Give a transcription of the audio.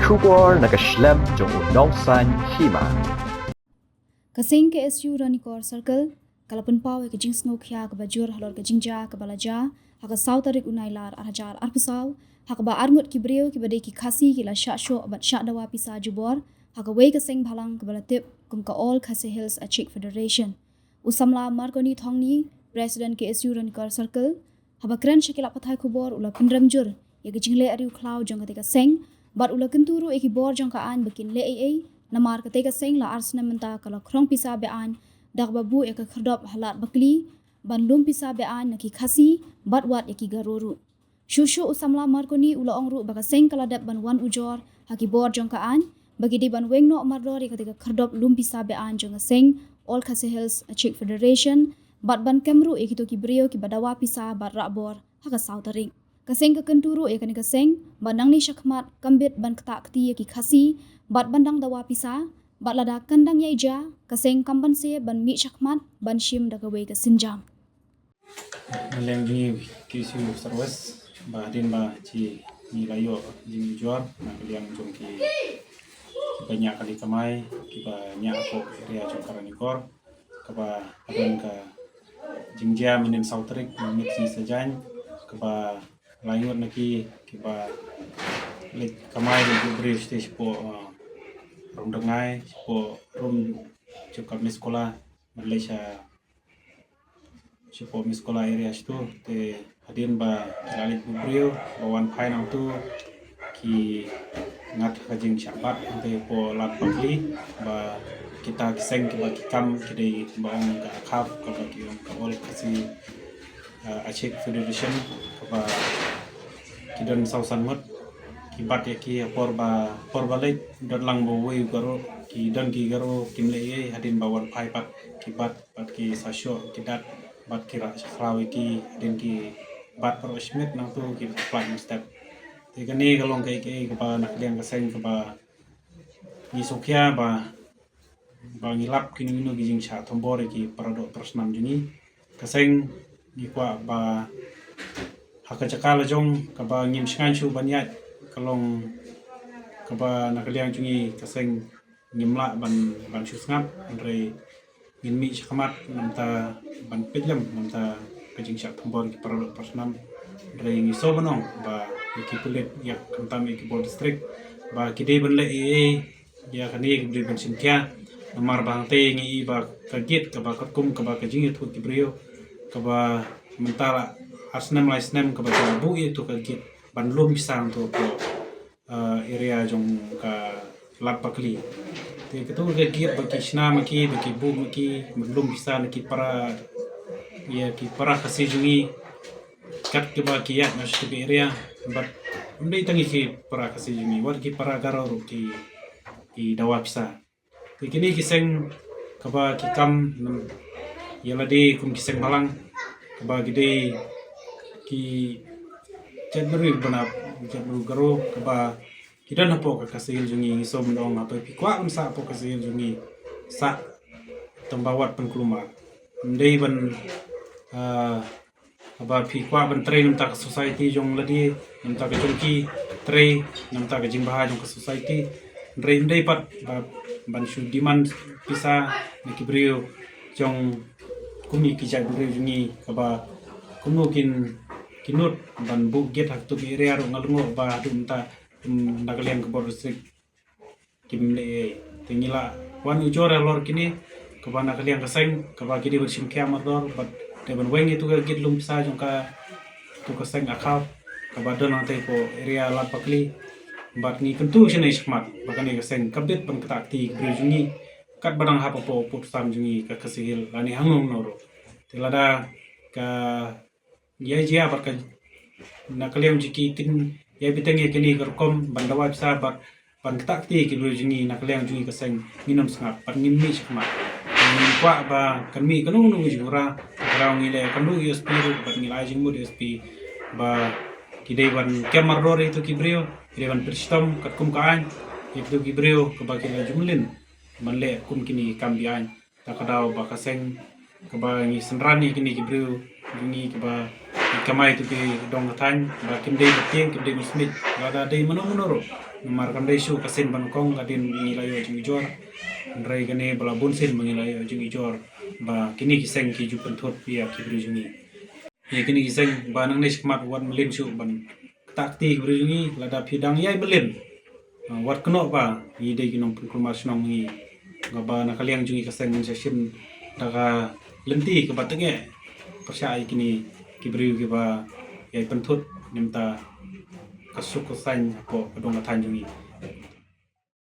Shubor nakaslem jong unongsan hima. Kasing KSU Ranikor Circle, kalapan pawe ke jing snow kya ke bajur halor ke jingja ke balaja, haka saw tarik unailar arhajar arpusaw, haka ba arngut ki breu ki bade ki khasi ki la syak syo bat syak dawa pisa jubor, haka wei kasing bhalang ke balatip kum ka all Khasi Hills Achik Federation. Usamla Markoni Thongni, President KSU Ranikor Circle, haba kren shakila pathai kubor ula pendramjur, ya ke jingle ariu klau jong ketika seng, bat ula kenturu eki bor jong ka an bikin le namar ketika seng la arsna menta kalau krong pisa bean dak babu eka kherdop halat bakli ban lum pisa bean naki khasi bat wat eki garuru shushu usamla markoni ula ongru baka seng kala dap ban wan ujor haki bor jong ka an bagi di ban wengno mardori ketika kherdop lum pisa bean jong seng all Khasi Hills Achik Federation bat ban kemru eki to ki brio ki badawa pisa bat rabor haka sautaring kaseng ke kenturu eka ni kaseng banang ni syakmat kambit ban ketak keti eki khasi bat bandang dawa pisa, bat lada kandang yaija, kaseng kamban se ban mi syakmat, ban shim da gawe ke sinjam. Leng ni KSU Sarwas, ba din ba ci ni layo jing juar, na kaliang jong ki banyak kali kamai, ki ba nya ko area jong Ranikor, ka ba adan ka jingjia minen sautrik mix ni sajan, ka ba layo naki ki ba lek kamai di bridge stage po rum dengai po rum cukup sekolah Malaysia cukup sekolah area itu te hadin ba lalik bubrio bawan pai nang tu ki ngat kajing syabat te po lat pakli ba kita kiseng ki ba kikam kidai baong ka khaf ka ba ki ka all Khasi Achik Federation ka ba kidan sausan mut kibat ya ki por balik dan lang bo wei garo ki dan ki garo kimle ye hadin bawan pai pat kibat pat ki sasyo kidat bat kira khlawi ki hadin ki bat pro smith nang tu ki plan step te kani kalong kai ke ba nak liang kaseng ke ba ni sokya ba ngilap kini mino gijing sha thombor ki parado persnam juni kaseng ni kwa ba hakacakala jong ka ba ngim shngan chu banyat kalong kaba nakaliang cungi kaseng ngimla ban shusngap andre ngimi shakamat namta ban pedlam namta kajing syak thambor ki paralo persnam andre ngiso banong ba ki pulit yak kantam ki bol district ba kide ban le ya kani ki ban sintia namar bang te ngi ba kagit kaba kakum kaba kajing itu ki brio kaba mentala asnam laisnam kaba bu itu kagit ban lum pisang tu po area jong ka lapakli te ketu ke giat baki shna maki baki bu maki belum bisa ki para ya ki para Khasi jungi kat ke baki ya mas ke area but ndai tangi ki para Khasi jungi war ki para garo ki dawa bisa te kini kiseng kaba ki kam yalade kum kiseng malang kaba gede ki cedri banap cedru garo kaba kita napo ka Khasi Hills jungi so mendong apa pikwa unsa po Khasi Hills jungi sa tembawat penkeluma ndai ban aba pikwa ban train namta ka society jong ladi namta ka jongki train namta ka jingbaha jong ka society ndai pat ban shu demand pisa nikibrio jong kumi ki jai brio jungi kaba kumukin kinut ban bu get hak tu area ro ngalungo ba dumta nakaliang ke borstrik kimle tingila wan ujora lor kini ke ban nakaliang kaseng ke ba kidi bersim kiamador bat te ban weng itu ke git lum sa jongka tu kaseng akau ke ba don ante ko area lat pakli bat ni kentu sine smart bakani kaseng kabit ban ketakti berjungi kat badang hapa po putsam jungi ke Khasi Hills lani hangong noro telada ka ya jia barka nakaliang jiki tin ya bitang ya kini kerkom bandawa bisa ban takti ki jungi nakaliang jungi kaseng minum sengap pan ngimi sikma kwa ba kanmi kanung nung jura raung ile kandu USP ban ngilai jingmu USP ba kidai ban kemardor itu kibrio kidai ban perstom katkum kaan itu kibrio kebakila jumlin manle kum kini kambian takadau ba kaseng kebangi senrani kini kibrio jungi ba kamai tu ke dong tan ba kim dei betieng kim dei musmit lada dei menoro nomar kam dei shu kasin ban kong kadin ngilayo jungi jor ndrai gane bala bonsin mengilayo jungi jor ba kini kiseng ki jupan thot pia ki bri jungi ye kini kiseng ba nang nei skmat wan melin shu ban takti bri jungi lada phidang yai belin wat keno ba yi dei kinong kumar snong ngi ngaba na kaliang jungi kaseng session daga lenti ke batenge persyai kini kibri ke ba yai pentut nimta kasuk kusain ko kedong tanjungi